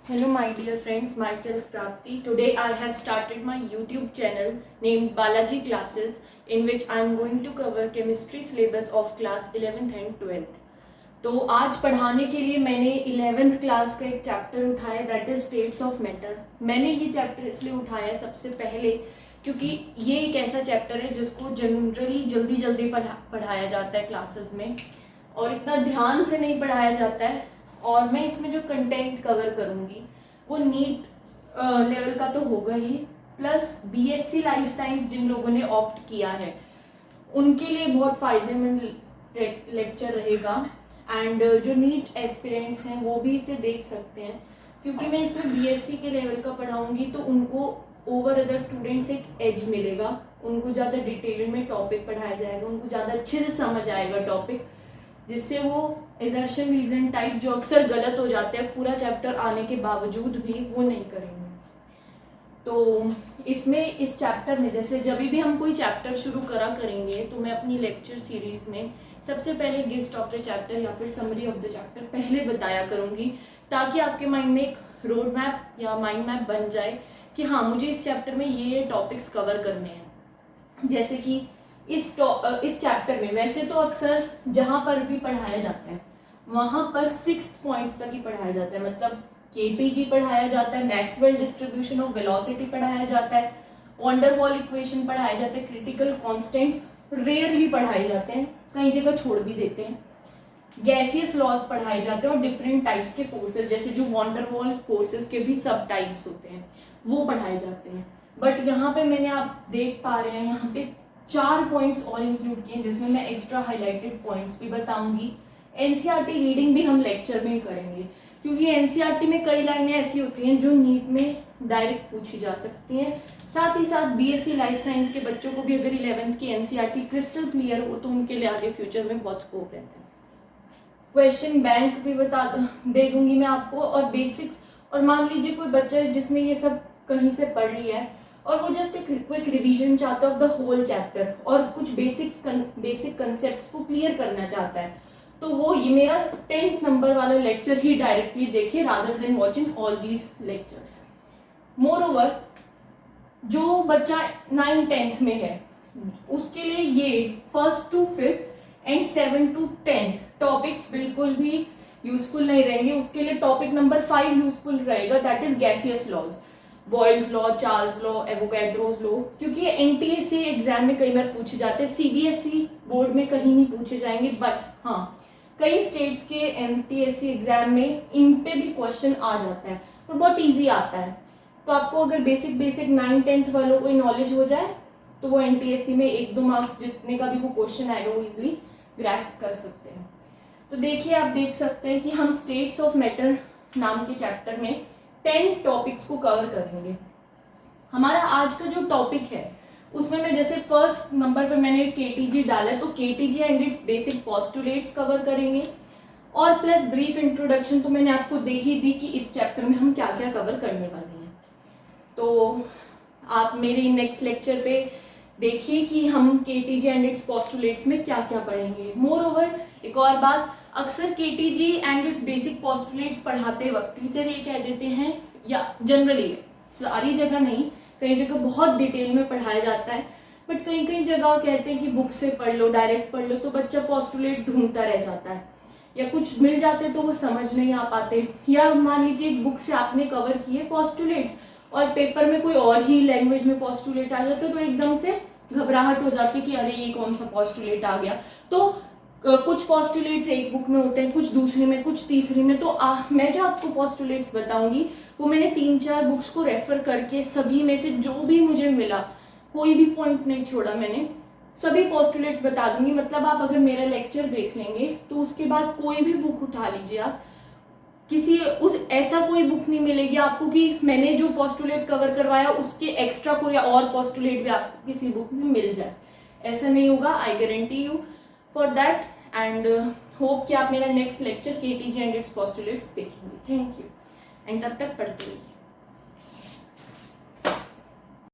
Hello my dear friends, myself Prapti. Today I have started my YouTube channel named Balaji Classes, in which I am going to cover chemistry syllabus of class 11th and 12th. तो आज पढ़ाने के लिए मैंने 11th class का एक chapter उठाया, that is states of matter. मैंने ये चैप्टर इसलिए उठाया सबसे पहले क्योंकि ये एक ऐसा चैप्टर है जिसको जनरली जल्दी जल्दी पढ़ाया जाता है क्लासेस में और इतना ध्यान से नहीं पढ़ाया जाता है। और मैं इसमें जो कंटेंट कवर करूँगी वो नीट लेवल का तो होगा ही, प्लस बीएससी लाइफ साइंस जिन लोगों ने ऑप्ट किया है उनके लिए बहुत फ़ायदेमंद लेक्चर रहेगा। एंड जो नीट एस्पिरेंट्स हैं वो भी इसे देख सकते हैं क्योंकि मैं इसमें बीएससी के लेवल का पढ़ाऊँगी तो उनको ओवर अदर स्टूडेंट्स एक एज मिलेगा, उनको ज़्यादा डिटेल में टॉपिक पढ़ाया जाएगा, उनको ज़्यादा अच्छे से समझ आएगा टॉपिक, जिससे वो एजर्शन रीजन टाइप जो अक्सर गलत हो जाते हैं पूरा चैप्टर आने के बावजूद भी वो नहीं करेंगे। तो इसमें इस चैप्टर में जैसे जब भी हम कोई चैप्टर शुरू करेंगे तो मैं अपनी लेक्चर सीरीज में सबसे पहले गिस्ट ऑफ द चैप्टर या फिर समरी ऑफ द चैप्टर पहले बताया करूँगी, ताकि आपके माइंड में एक रोड मैप या माइंड मैप बन जाए कि हाँ मुझे इस चैप्टर में ये टॉपिक्स कवर करने हैं। जैसे कि इस चैप्टर में वैसे तो अक्सर जहाँ पर भी पढ़ाया जाता है वहाँ पर 6th पॉइंट तक ही पढ़ाया जाता है, मतलब केटीजी पढ़ाया जाता है, मैक्सवेल डिस्ट्रीब्यूशन ऑफ वेलोसिटी पढ़ाया जाता है, वॉन्डर वॉल इक्वेशन पढ़ाया जाता है, क्रिटिकल कॉन्स्टेंट्स रेयरली पढ़ाए जाते हैं, कई जगह छोड़ भी देते हैं, गैसियस लॉज पढ़ाए जाते हैं और डिफरेंट टाइप्स के फोर्सेस जैसे जो वॉन्डर वॉल फोर्सेस के भी सब टाइप्स होते हैं वो पढ़ाए जाते हैं। बट यहाँ पे मैंने आप देख पा रहे हैं यहाँ पे 4 पॉइंट्स और इंक्लूड किए जिसमें मैं एक्स्ट्रा हाईलाइटेड पॉइंट्स भी बताऊंगी। एनसीईआरटी रीडिंग भी हम लेक्चर में ही करेंगे क्योंकि एनसीईआरटी में कई लाइनें ऐसी होती हैं जो नीट में डायरेक्ट पूछी जा सकती हैं। साथ ही साथ बीएससी लाइफ साइंस के बच्चों को भी अगर 11th की एनसीईआरटी क्रिस्टल क्लियर हो तो उनके लिए आगे फ्यूचर में बहुत स्कोप रहता है। क्वेश्चन बैंक भी दे दूंगी मैं आपको और बेसिक्स। और मान लीजिए कोई बच्चा है जिसने ये सब कहीं से पढ़ लिया है और वो जस्ट एक क्विक रिवीजन चाहता है ऑफ द होल चैप्टर और कुछ बेसिक कंसेप्ट को क्लियर करना चाहता है तो वो ये मेरा 10th नंबर वाला लेक्चर ही डायरेक्टली देखे rather than watching all these lectures. More over जो बच्चा 9th-10th में है उसके लिए ये 1st to 5th and 7th to 10th topics बिल्कुल भी यूजफुल नहीं रहेंगे। उसके लिए टॉपिक नंबर 5 यूजफुल रहेगा, that is gaseous laws, Boyle's law, Charles law, Avogadro's law, क्योंकि ये एनटीएससी एग्जाम में कई बार पूछे जाते हैं, सीबीएसई बोर्ड में कहीं नहीं पूछे जाएंगे, बट हाँ कई स्टेट्स के एनटीएससी एग्जाम में इन पे भी क्वेश्चन आ जाता है और बहुत इजी आता है। तो आपको अगर बेसिक 9th-10th वालों को नॉलेज हो जाए तो वो एनटीएससी में 1-2 मार्क्स जितने का भी वो क्वेश्चन आएगा वो इजिली ग्रैस्प कर सकते हैं। तो देखिए आप देख सकते हैं कि हम स्टेट्स ऑफ मैटर नाम के चैप्टर में 10 टॉपिक्स को कवर करेंगे। हमारा आज का जो टॉपिक है उसमें मैं जैसे 1st नंबर पे मैंने केटीजी डाला है तो KTG and it's basic postulates cover करेंगे और प्लस ब्रीफ इंट्रोडक्शन तो मैंने आपको दे ही दी कि इस चैप्टर में हम क्या क्या कवर करने वाले हैं। तो आप मेरे नेक्स्ट लेक्चर पे देखिए कि हम केटीजी एंड इट्स पोस्टुलेट्स में क्या क्या पढ़ेंगे। मोर ओवर एक और बात, अक्सर KTG and it's basic postulates पढ़ाते वक्त टीचर ये कह देते हैं, या जनरली सारी जगह नहीं, कई जगह बहुत डिटेल में पढ़ाया जाता है बट कई जगह कहते हैं कि बुक से पढ़ लो, डायरेक्ट पढ़ लो, तो बच्चा पोस्टुलेट ढूंढता रह जाता है या कुछ मिल जाते तो वो समझ नहीं आ पाते। या मान लीजिए एक बुक से आपने कवर किए पोस्टुलेट्स और पेपर में कोई और ही लैंग्वेज में पोस्टुलेट आ जाते तो एकदम से घबराहट हो जाती कि अरे ये कौन सा पोस्टुलेट आ गया। तो कुछ पोस्टुलेट्स एक बुक में होते हैं, कुछ दूसरी में, कुछ तीसरी में। तो मैं जो आपको पोस्टुलेट्स बताऊंगी वो मैंने 3-4 बुक्स को रेफर करके सभी में से जो भी मुझे मिला, कोई भी पॉइंट नहीं छोड़ा मैंने, सभी पोस्टुलेट्स बता दूंगी। मतलब आप अगर मेरा लेक्चर देख लेंगे तो उसके बाद कोई भी बुक उठा लीजिए आप, ऐसा कोई बुक नहीं मिलेगी आपको कि मैंने जो पोस्टुलेट कवर करवाया उसके एक्स्ट्रा कोई और पोस्टुलेट भी आपको किसी बुक में मिल जाए, ऐसा नहीं होगा। I guarantee you for that and hope कि आप मेरा next lecture KTG and it's postulates देखेंगे। थैंक यू एंड तब तक पढ़ते रहिए।